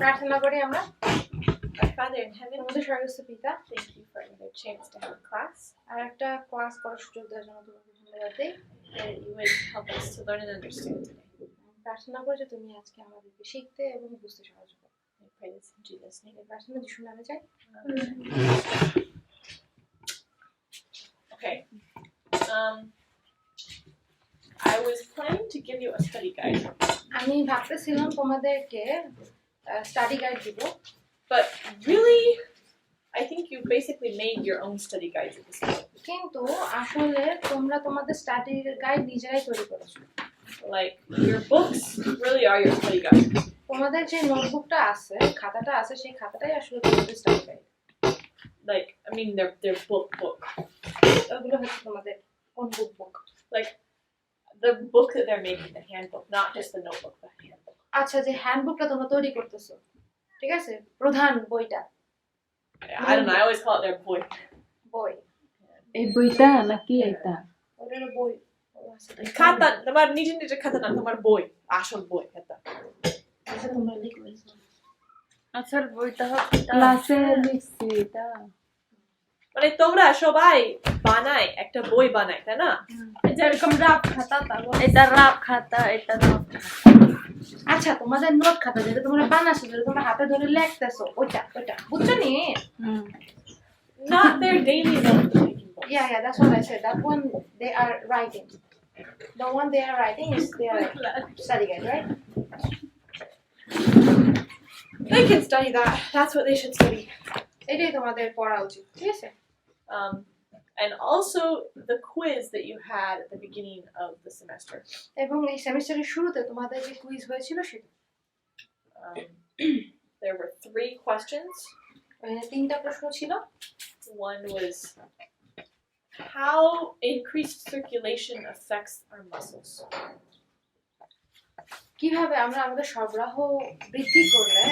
প্রার্থনা করি আমরা। Our Father in heaven, আমাদের স্বর্গস্থ পিতা, thank you for another chance to have class. আর একটা ক্লাস করার সুযোগ দেওয়ার জন্য তোমাকে ধন্যবাদ দেই। That you would help us to learn and understand today. প্রার্থনা করি যে তুমি আজকে আমাদেরকে শিখতে এবং বুঝতে সাহায্য করো। I pray this in Jesus' name. এই প্রার্থনা যিশুর নামে চাই। Okay. I was planning to give you a study guide, আমি ভাবতেছিলাম তোমাদেরকে স্টাডি গাইড দিব, but really, I think you basically made your own study guides at this point. কিন্তু আসলে তোমরা তোমাদের স্টাডি গাইড নিজেরাই তৈরি করেছো। Like, your books really are your study guide. তোমাদের যে নোটবুকটা আছে, খাতাটা আছে, সেই খাতাটাই আসলে তোমাদের study guide. Like, I mean, they're book. ওগুলো হচ্ছে তোমাদের কোন বুক? Like, the book that they're making, the handbook, not just the notebook, the handbook. আচ্ছা, যে হ্যান্ডবুকটা তোমরা তৈরি করতেছো, ঠিক আছে, প্রধান বইটা। I don't know, I always call it their boy. বই, এই বইটা নাকি এটা? ওটার বই। খাতা, তোমার নিজের খাতা না, তোমার বই, আসল বই এটা। আচ্ছা, তোমরা লিখবে। আসল বইটা ক্লাসে লিখছি এটা। মানে তোমরা সবাই বানায় একটা বই বানায়, তাই না? যেরকম রাফ খাতা, এটা রাফ খাতা, এটা নোট খাতা। আচ্ছা, তোমাদের নোট খাতা যেটা তোমরা বানাচ্ছো, যেটা তোমরা হাতে ধরে লিখতেছো, ওইটা বুঝছো নি? Not their daily note making book. Yeah, that's what I said. That one they are writing. The one they are writing is their study guide, right? They can study that. That's what they should study. এটাই তোমাদের পড়া উচিত, ঠিক আছে? And also the quiz that you had at the beginning of the semester. এবং এই সেমিস্টারের শুরুতে তোমাদের যে কুইজ হয়েছিল সেটা। There were 3 questions. এখানে 3টা প্রশ্ন ছিল। One was how increased circulation affects our muscles. কিভাবে আমরা আমাদের সরবরাহ বৃদ্ধি করলে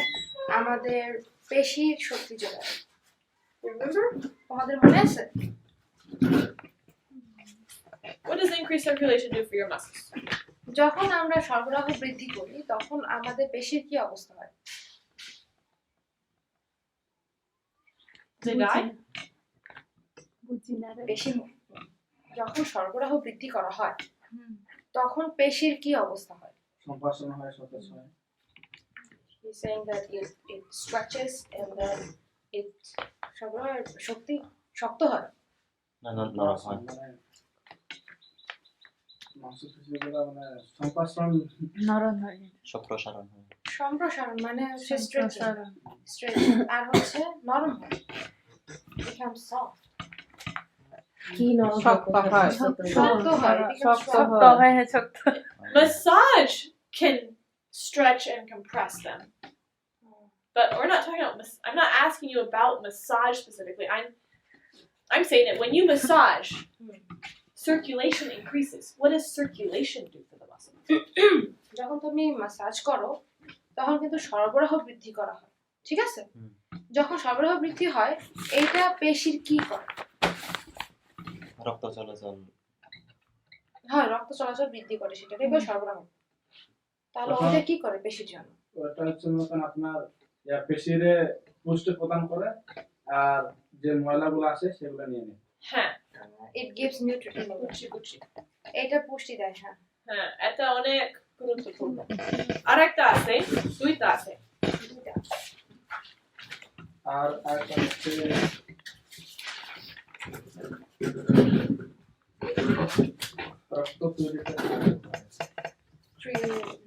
আমাদের পেশির শক্তি যোগায়? Remember? তোমাদের মনে আছে? What does increased circulation do for your muscles? যখন আমরা সরবরাহ বৃদ্ধি করি তখন আমাদের পেশির কি অবস্থা হয়? Did I? পেশি যখন সরবরাহ বৃদ্ধি করা হয় তখন পেশির কি অবস্থা হয়? সম্প্রসারণ হয়, সতেজ হয়। He's saying that it stretches and then it সরবরাহ শক্তি শক্ত হয়। না হয়। মাংসপেশিগুলো মানে সম্প্রসারণ নরম হয়, সম্প্রসারণ হয়। সম্প্রসারণ মানে হচ্ছে স্ট্রেচিং, আর হচ্ছে নরম হয়, becomes soft. কি নরম শক্ত হয়, শক্ত হয়। Massage can stretch and compress them. But we're not talking about I'm not asking you about massage specifically. I'm saying that when you massage, circulation increases. What does circulation do for the muscle? যখন তুমি massage করো তখন কিন্তু সরবরাহ বৃদ্ধি করা হয়, ঠিক আছে? যখন সরবরাহ বৃদ্ধি হয় এইটা পেশির কি করে? রক্ত চলাচল। হ্যাঁ, রক্ত চলাচল বৃদ্ধি করে, সেটাকে বলে সরবরাহ। তাহলে ওটা কি করে পেশির জন্য? ওটা হচ্ছে মতন আপনার পেশিরে পুষ্টি প্রদান করে আর যে ময়লাগুলো আছে সেগুলো নিয়ে নেয়। হ্যাঁ, it gives nutrition. এটা পুষ্টি দেয়। হ্যাঁ হ্যাঁ, এটা অনেক গুরুত্বপূর্ণ। আরেকটা আছে, দুইটা আছে। আর আরেকটা হচ্ছে রক্ত তৈরি করে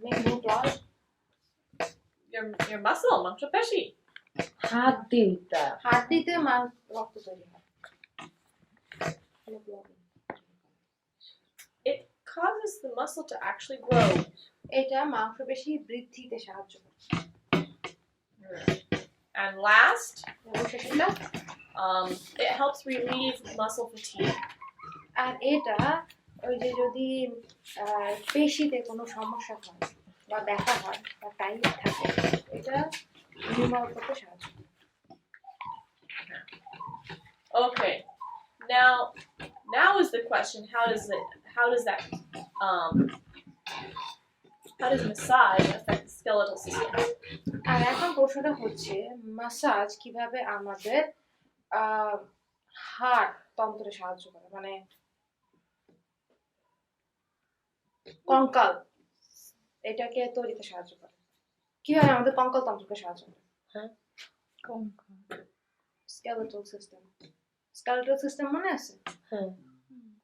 make more blood. Your muscle, মাংসপেশি। হাড়টিতে রক্ত তৈরি হয়। It causes the muscle to actually grow. এটা মাংসপেশি বৃদ্ধিতে সাহায্য করে। And last, শেষটা it helps relieve muscle fatigue. আর এটা ওই যে যদি পেশিতে কোনো সমস্যা হয় বা ব্যথা হয় বা টাইট থাকে, এটা নির্মূল করতে সাহায্য করে। Okay. Now is the question, how does that How does massage affect the skeletal system? আর এখন প্রশ্নটা হচ্ছে মাসাজ কিভাবে আমাদের হাড় তন্ত্রে সাহায্য করে, মানে কঙ্কাল এটাকে তৈরিতে সাহায্য করে, কিভাবে আমাদের কঙ্কাল তন্ত্রকে সাহায্য করে। স্কেলেটাল সিস্টেম মনে আছে?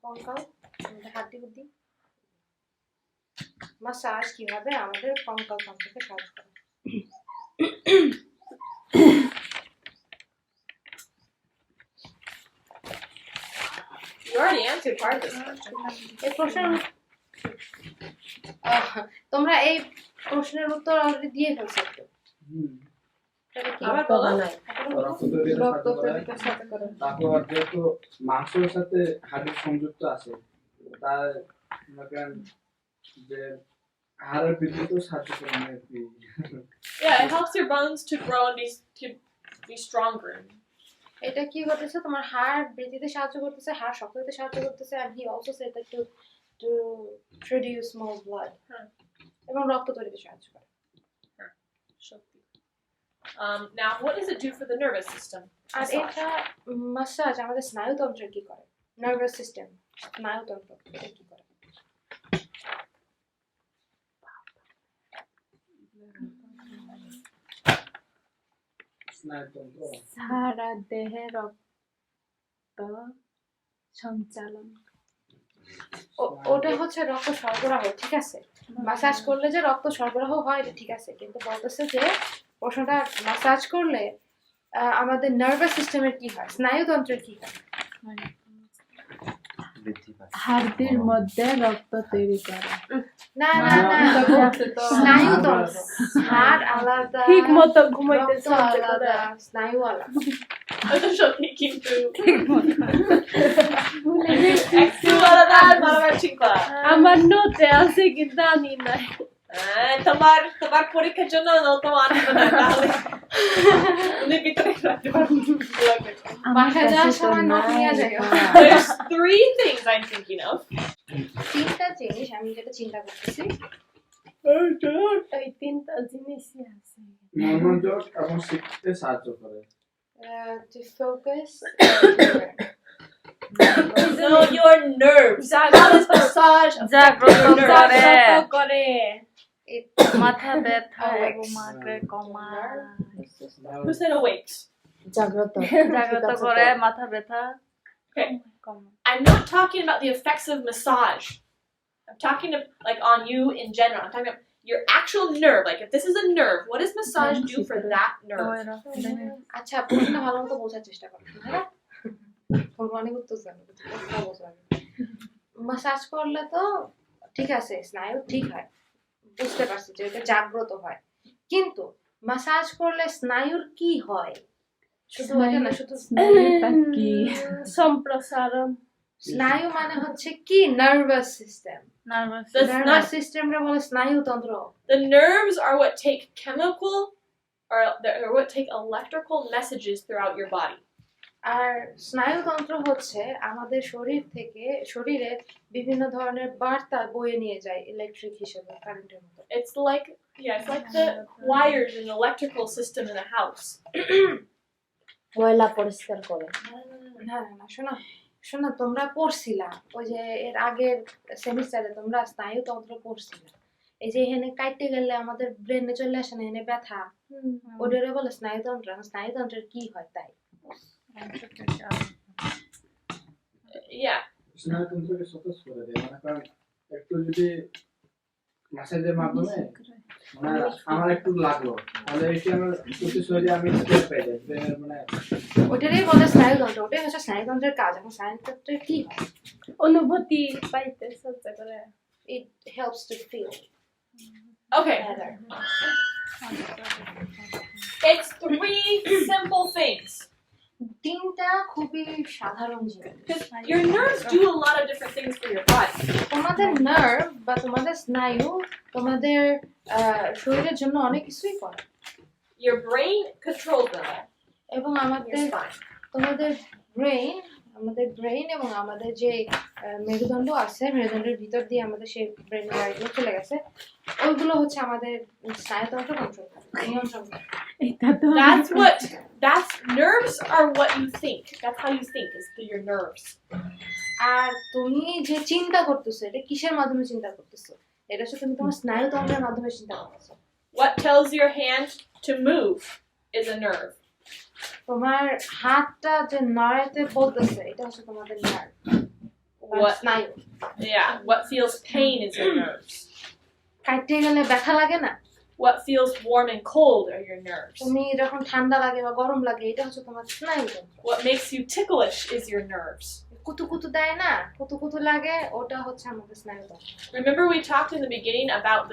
কঙ্কাল আমাদের হাড্ডি বুদ্ধি, মাসাজ কিভাবে আমাদের কঙ্কাল তন্ত্রকে সাহায্য করে। You already answered part of this question. এই প্রশ্নের তোমরা এই প্রশ্নের উত্তর অলরেডি দিয়ে ফেলছো একটু। সেটা কি? আবার বলো। রক্ত তৈরিতে রক্ত সাহায্য করে। তৈরিতে সাহায্য করে। তারপর যেহেতু মাংসের সাথে হাড়ের সংযুক্ত আছে, তার মনে করেন যে হাড়ের বৃদ্ধিতেও সাহায্য করে আর কি। Yeah, it helps your bones to grow and be stronger. এটা কি করতেছে, তোমার হাড় বৃদ্ধিতে সাহায্য করতেছে, হাড় শক্ত হতে সাহায্য করতেছে, and he also said that to produce more blood, এবং রক্ত তৈরিতে সাহায্য করে। Now, what does it do for the nervous system? আর Massage. এটা মাসাজ আমাদের স্নায়ুতন্ত্রের কি করে, নার্ভাস সিস্টেম স্নায়ুতন্ত্র এটা কি করে। স্নায়ুতন্ত্র সারা দেহে রক্ত সঞ্চালন। ওটা হচ্ছে রক্ত সরবরাহ, ঠিক আছে। মাসাজ করলে যে রক্ত সরবরাহ হয় এটা ঠিক আছে, কিন্তু বলতেছে যে প্রশ্নটা মাসাজ করলে আমাদের নার্ভাস সিস্টেমের কি হয়, স্নায়ুতন্ত্রের কি হয়। বৃদ্ধি পায়। হাড়ের মধ্যে রক্ত তৈরি করে। না না না, স্নায়ুতন্ত্র, হাড় আলাদা, ঠিক মতো ঘুমাইতেছে রক্ত আলাদা, স্নায়ু আলাদা। I'm just thinking through. আমার নোটে আছে কিন্তু আমি নাই। তোমার পরীক্ষার জন্য তোমার আনন্দ না তাহলে উনি ভিতরে রাখতে পারবেন। বাসায় যাওয়ার সময় নোট নিয়ে যাও। There's 3 things I'm thinking of. তিনটা জিনিস আমি যেটা চিন্তা করতেছি, ওই তিনটা জিনিসই আছে। মনোযোগ এবং শিখতে সাহায্য করে। to focus, No, your nerves. How does massage affect your nerves? জাগ্রত করে, it মাথা ব্যথা Awake. এবং মাকে কমায়। Who said awakes? জাগ্রত করে, মাথা ব্যথা Okay. কমায়। I'm not talking about the effects of massage. I'm talking like on you in general. I'm talking about your actual nerve. Like if this is a nerve, what does massage do for that nerve? আচ্ছা প্রশ্নটা ভালো মতো বোঝার চেষ্টা করো, হ্যাঁ তোমরা অনেক উত্তর জানো, কথা বোঝো। মাসাজ করলে তো ঠিক আছে স্নায়ু ঠিক হয়, বুঝতে পারছি যে এটা জাগ্রত হয়, কিন্তু মাসাজ করলে স্নায়ুর কি হয়? শুধু ওইটা না, শুধু স্নায়ুটা কি? সম্প্রসারণ। স্নায়ু মানে হচ্ছে কি, nervous system. Nervous That's nervous not- সিস্টেমটা বলে স্নায়ুতন্ত্র। The nerves are what take chemical or what take electrical messages throughout your body. আর স্নায়ুতন্ত্র হচ্ছে আমাদের শরীর থেকে শরীরের বিভিন্ন ধরনের বার্তা বয়ে নিয়ে যায় ইলেকট্রিক হিসেবে, কারেন্টের মতো। It's like the wires in an electrical system in a house. ময়লা পরিষ্কার করে। না না না, শোনো তোমরা পড়ছিলা ওই যে এর আগের সেমিস্টারে তোমরা স্নায়ুতন্ত্র পড়ছিলা, এই যে এখানে কাটতে গেলে আমাদের ব্রেনে চলে আসে না, এখানে ব্যথা, ওটারে বলে স্নায়ুতন্ত্র। স্নায়ুতন্ত্রের কি হয় তাই? Yeah. স্নায়ুতন্ত্রকে সতেজ করে দেয়, মানে কারণ একটু যদি মাসাজের মাধ্যমে মানে আমার একটু লাগলো, তাহলে এটি আমার প্রতি শরীরে আমি টের পাই যাই, মানে ওটারই বলে স্নায়ুতন্ত্র। ওটাই হচ্ছে স্নায়ুতন্ত্রের কাজ। এখন স্নায়ুতন্ত্রের কি হয়? অনুভূতি পাইতে সাহায্য করে। It helps to feel Okay. better. It's 3 simple things. তিনটা খুবই সাধারণ জিনিস। Because your nerves do a lot of different things for your body. তোমাদের নার্ভ বা তোমাদের স্নায়ু তোমাদের শরীরের জন্য অনেক কিছুই করে, Your brain controls them all. এবং Your আমাদের spine. তোমাদের ব্রেন আমাদের ব্রেইন এবং আমাদের যে মেরুদণ্ড আছে মেরুদণ্ডের ভিতর দিয়ে আমাদের সেই ব্রেনের গাড়িগুলো চলে গেছে ওইগুলো হচ্ছে আমাদের স্নায়ুতন্ত্র কন্ট্রোল করে নিয়ন্ত্রণ করে That's nerves are what you think. That's how you think is through your nerves. আর তুমি যে চিন্তা করতেছো এটা কিসের মাধ্যমে চিন্তা করতেছো এটা হচ্ছে তুমি তোমার স্নায়ুতন্ত্রের মাধ্যমে চিন্তা করতেছো What tells your hand to move is a nerve. তোমার হাতটা যে নড়াইতে বলতেছে এটা হচ্ছে তোমাদের নার্ভ What স্নায়ু what feels pain is your nerves. কাটতে গেলে ব্যথা লাগে না What feels warm and cold are your nerves. তুমি যখন ঠান্ডা লাগে বা গরম লাগে এটা হচ্ছে তোমার স্নায়ুতন্ত্র What makes you ticklish is your nerves. কুতু দেয় না কুতু লাগে ওটা হচ্ছে আমাদের স্নায়ুতন্ত্র Remember we talked in the beginning about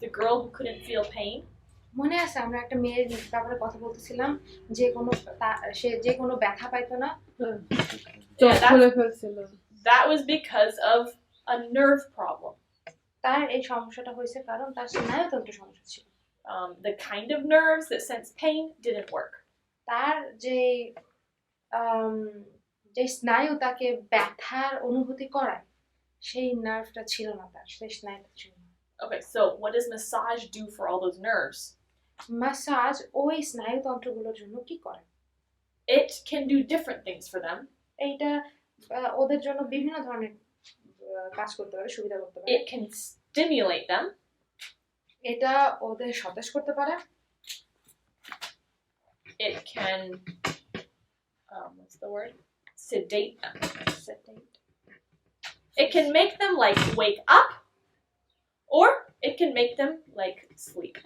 the girl who couldn't feel pain? মনে আছে আমরা একটা মেয়ের ব্যাপারে কথা বলতেছিলাম সে যে কোনো ব্যথা পাইতো না That was because of a nerve problem. তার এই সমস্যাটা হয়েছে কারণ তার স্নায়ুতন্ত্রের সমস্যা ছিল The kind of nerves that sense pain didn't work. তার যে স্নায়ু তাকে ব্যথার অনুভূতি করায় সেই নার্ভটা ছিল না তার সেই স্নায়ুটা ছিল না Okay, so what does massage do for all those nerves? Massage ওই স্নায়ুতন্ত্রগুলোর জন্য কি করে It can do different things for them. এইটা ওদের জন্য বিভিন্ন ধরনের কাজ করতে পারে সুবিধা করতে পারে It can stimulate them. এটা ওদের সতেজ করতে পারে It can what's the word? Sedate them. It can make them like wake up, or it can make them like sleep.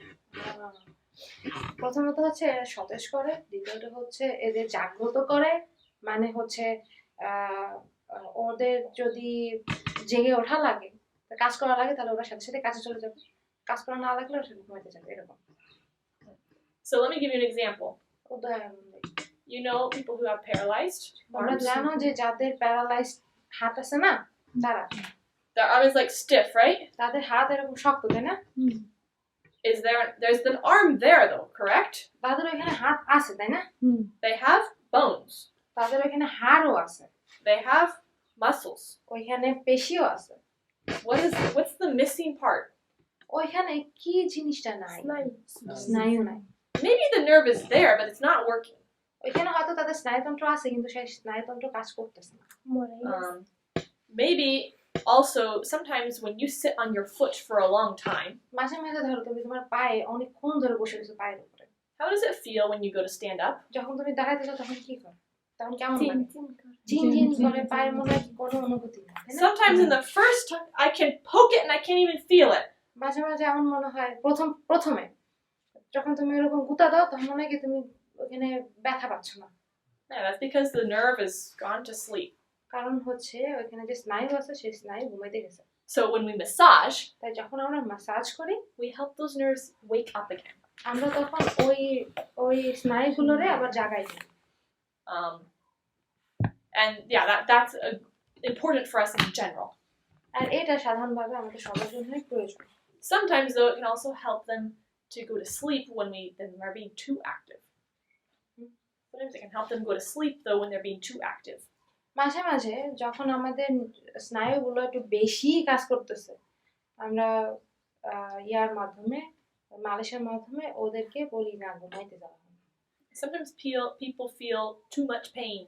প্রথমত হচ্ছে সতেজ করে দ্বিতীয়ত হচ্ছে এদের জাগ্রত করে মানে হচ্ছে ওদের যদি জেগে ওঠা লাগে কাজ করা লাগে তাহলে ওরা সাথে সাথে কাজে চলে যাবে কাজ করা না লাগলে ওরা ঘুমাইতে যাবে এরকম So let me give you an example. উদাহরণ You know people who have paralyzed তোমরা arms? জানো যে যাদের প্যারালাইজড হাত আছে না তারা Their arm is like stiff, right? তাদের হাত এরকম শক্ত তাই না There's an arm there though, correct? তাদের ওইখানে হাত আছে তাই না They have bones. তাদের ওইখানে হাড়ও আছে They have muscles. ওইখানে পেশিও আছে What's the missing part? ওইখানে কি জিনিসটা নাই স্নায়ু নাই Maybe the nerve is there, but it's not working. ওইখানে হয়তো তাদের স্নায়ুতন্ত্র আছে কিন্তু সেই স্নায়ুতন্ত্র কাজ করতেছে না Maybe also sometimes when you sit on your foot for a long time, মাঝে মাঝে ধরো তুমি তোমার পায়ে অনেকক্ষণ ধরে বসে রয়েছো পায়ের উপরে how does it feel when you go to stand up? যখন তুমি দাঁড়াইতে যাও তখন কি করো তখন কেমন লাগে ঝিনঝিন করে পায়ের মনে কোনো অনুভূতি নেই তাই না? Sometimes in the first time I can poke it and I can't even feel it. মাঝে মাঝে এমন মনে হয় প্রথমে যখন তুমি এরকম গুতা দাও তখন মনে হয় কি তুমি ওখানে ব্যথা পাচ্ছ না Yeah, that's because the nerve is gone to sleep. কারণ হচ্ছে ওইখানে যে স্নায়ু আছে সেই স্নায়ু ঘুমাইতে গেছে So when we massage, তাই যখন আমরা ম্যাসাজ করি we help those nerves wake up again. আমরা তখন ওই স্নায়ুগুলোরে আবার জাগাই দিই And yeah, that's important for us in general. আর এটা সাধারণভাবে আমাদের সবার জন্যই প্রয়োজন Sometimes though it can also help them to go to sleep when they are being too active. Sometimes it can help them go to sleep though when they're being too active. মাঝে মাঝে যখন আমাদের স্নায়ুগুলো একটু বেশি কাজ করতেছে আমরা ইয়ার মাধ্যমে মালিশের মাধ্যমে ওদেরকে বলি না ঘুমাইতে যাওয়া Sometimes people feel too much pain.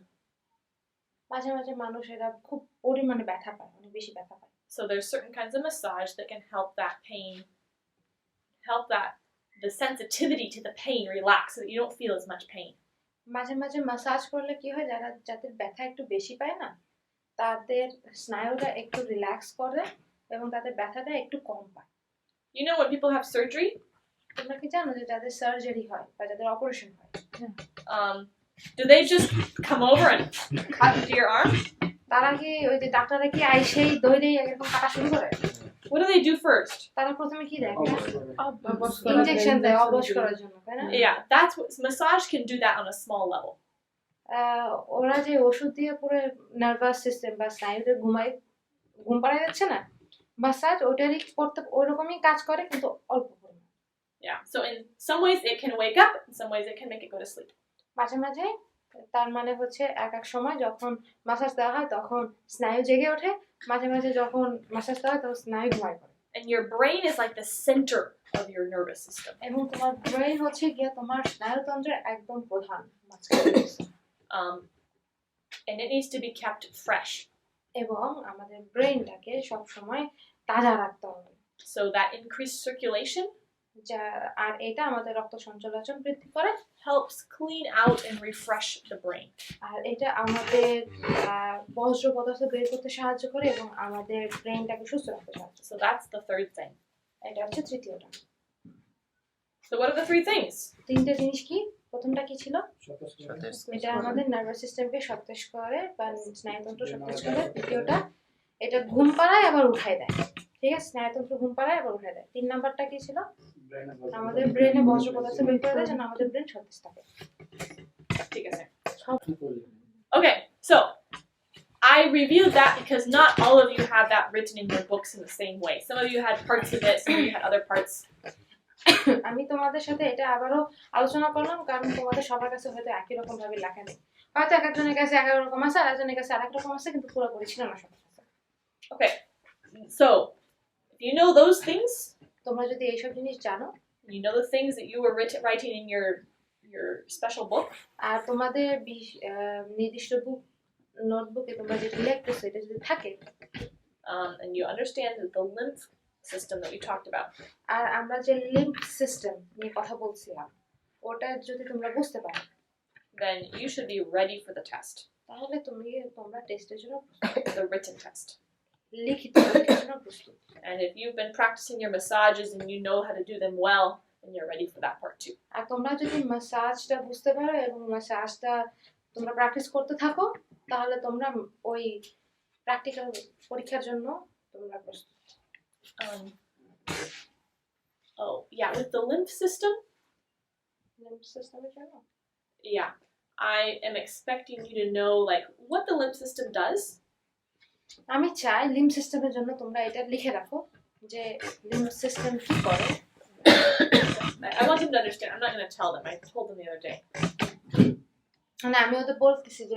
মাঝে মাঝে মানুষেরা খুব পরিমাণে ব্যথা পায় অনেক বেশি ব্যথা পায় So there's certain kinds of massage that can help that pain, the sensitivity to the pain relax so that you don't feel as much pain. মাঝে মাঝে ম্যাসাজ করলে কি হয় যাদের ব্যথা একটু বেশি পায় না তাদের স্নায়ুটা একটু রিল্যাক্স করে এবং তাদের ব্যথাটা একটু কম পায় You know when people have surgery, তোমরা কি জানো যে যাদের সার্জারি হয় বা যাদের অপারেশন হয় do they just come over and cut into your arm? তারা কি ওই যে ডাক্তাররা কি আইসেই দইরেই এরকম কাটা শুরু করে What do they do first? তারা প্রথমে কি দেয় ইনজেকশন দেয় অবশ করার জন্য তাই না Yeah, that's what massage can do that on a small level. ওরা যে ওষুধ দিয়ে পুরো নার্ভাস সিস্টেম বা স্নায়ুতে ঘুম পাড়ায় যাচ্ছে না ম্যাসাজ ওটারই করতে ওইরকমই কাজ করে কিন্তু অল্প পরিমাণ Yeah, so in some ways it can wake up, in some ways it can make it go to sleep. মাঝে মাঝে তার মানে হচ্ছে এক এক সময় যখন মাসাজ দেওয়া হয় তখন স্নায়ু জেগে ওঠে, মাঝে মাঝে যখন মাসাজ দেওয়া হয় তখন স্নায়ু ঘুমায় পড়ে। And your brain is like the center of your nervous system. এবং তোমার ব্রেইন হচ্ছে গিয়ে তোমার স্নায়ুতন্ত্রের একদম প্রধান। And it needs to be kept fresh. এবং আমাদের ব্রেইনটাকে সব সময় তাজা রাখতে হবে। So that increased circulation যা আর এটা আমাদের রক্ত সঞ্চালন বৃদ্ধি করে, helps clean out and refresh the brain. আর এটা আমাদের বজ্র পদার্থ বের করতে সাহায্য করে এবং আমাদের ব্রেইনটাকে সুস্থ রাখতে সাহায্য করে। So that's the third thing. এটা হচ্ছে তৃতীয়টা। So what are the three things? তিনটে জিনিস কি? প্রথমটা কি ছিল? সতেজ এটা আমাদের নার্ভাস সিস্টেমকে সতেজ করে বা স্নায়ুতন্ত্র সতেজ করে। দ্বিতীয়টা এটা ঘুম পাড়ায় আবার উঠায় দেয়, ঠিক আছে? স্নায়ুতন্ত্র ঘুম পাড়ায় আবার উঠায় দেয়। 3 নাম্বারটা কি ছিল? আমাদের ব্রেনে বজ্র পদার্থ বের করে দেয় যেন আমাদের ব্রেন সতেজ থাকে। ঠিক আছে। Okay, so I reviewed that because not all of you have that written in your books in the same way. Some of you had parts of it, some of you had other parts. আমি তোমাদের সাথে এটা আবারও আলোচনা করলাম কারণ তোমাদের সবার কাছে হয়তো একই রকম ভাবে লেখা নেই, হয়তো এক একজনের কাছে এক এক রকম আছে আর একজনের কাছে আরেক রকম আছে, কিন্তু পুরোপুরি ছিল না সবার কাছে। Okay, so if you know those things, তোমরা যদি এইসব জিনিস জানো, you know the things that you were writing in your special book, আর তোমাদের নির্দিষ্ট বুক নোটবুকে তোমরা যেটা লিখতেছো এটা যদি থাকে, and you understand that the lymph system that we talked about, আর আমরা যে লিম্ফ সিস্টেম নিয়ে কথা বলছিলাম ওটা যদি তোমরা বুঝতে পারো, then you should be ready for the test, তাহলে তোমরা টেস্টের জন্য the written test. লিখিত পরীক্ষার জন্য প্রস্তুত। And if you've been practicing your massages and you know how to do them well, then you're ready for that part too. আর তোমরা যদি ম্যাসাজটা বুঝতে পারো এবং ম্যাসাজটা তোমরা প্র্যাকটিস করতে থাকো তাহলে তোমরা ওই প্র্যাকটিক্যাল পরীক্ষার জন্য তোমরা প্রস্তুত। Oh yeah, with the lymph system, lymph সিস্টেমের জন্য yeah, I am expecting you to know like what the lymph system does. আমি চাই লিম্ফ সিস্টেমের জন্য তোমরা এটা লিখে রাখো যে লিম্ফ সিস্টেম কি করে। I want them to understand. I'm not going to tell them. I told them the other day. মানে আমি ওদের বলতেছি যে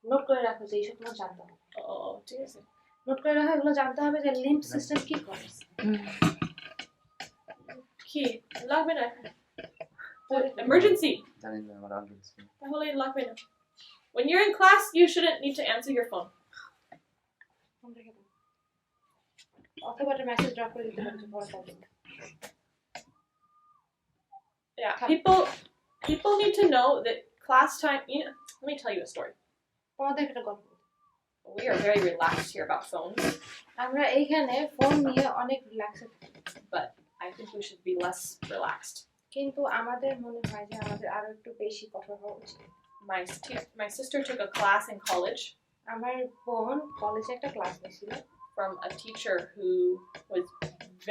নোট করে রাখো যে এইসব তোমার জানতে হবে। Oh, dear. নোট করে রাখো, এগুলো জানতে হবে যে লিম্ফ সিস্টেম কি করে। Key. Lock me up. Emergency. জানি না আমার আগে তাহলে lock me up. When you're in class, you shouldn't need to answer your phone. Phone রেখে দাও অথবা একটা মেসেজ ড্রপ করে দিতে পারো পরে কাজ করতে। Yeah, people need to know that class time. You know, let me tell you a story. তোমাদের একটা গল্প বলি। We are very relaxed here about phones, আমরা এইখানে ফোন নিয়ে অনেক রিল্যাক্সে থাকি, but I think we should be less relaxed. কিন্তু আমাদের মনে হয় যে আমাদের আরো একটু বেশি কঠোর হওয়া উচিত। My sister took a class in college আমার বোন কলেজে একটা ক্লাস নিয়েছিল from a teacher who was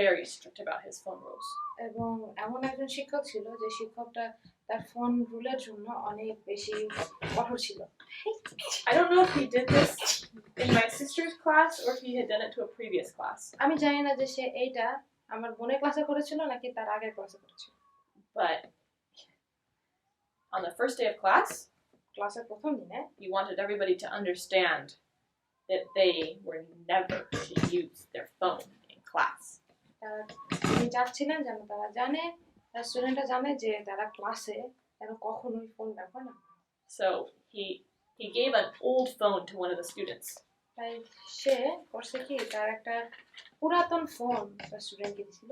very strict about his phone rules. এবং এমন একজন শিক্ষক ছিল যে শিক্ষকটা তার ফোন রুলের জন্য অনেক বেশি কঠোর ছিল। I don't know if he did this in my sister's class or if he had done it to a previous class. আমি জানি না যে সে এইটা আমার বোনের ক্লাসে করেছিল নাকি তার আগের ক্লাসে করেছিল। But on the first day of class, ক্লাসের প্রথম দিনে he wanted everybody to understand that they were never to use their phone in class. তিনি চাচ্ছিলেন যেন তারা জানে, তার স্টুডেন্টরা জানে যে তারা ক্লাসে যেন কখনোই ফোন ব্যবহার না করে। So he gave an old phone to one of the students. তাই সে করছে কি তার একটা পুরাতন ফোন তার স্টুডেন্টকে দিয়েছিল,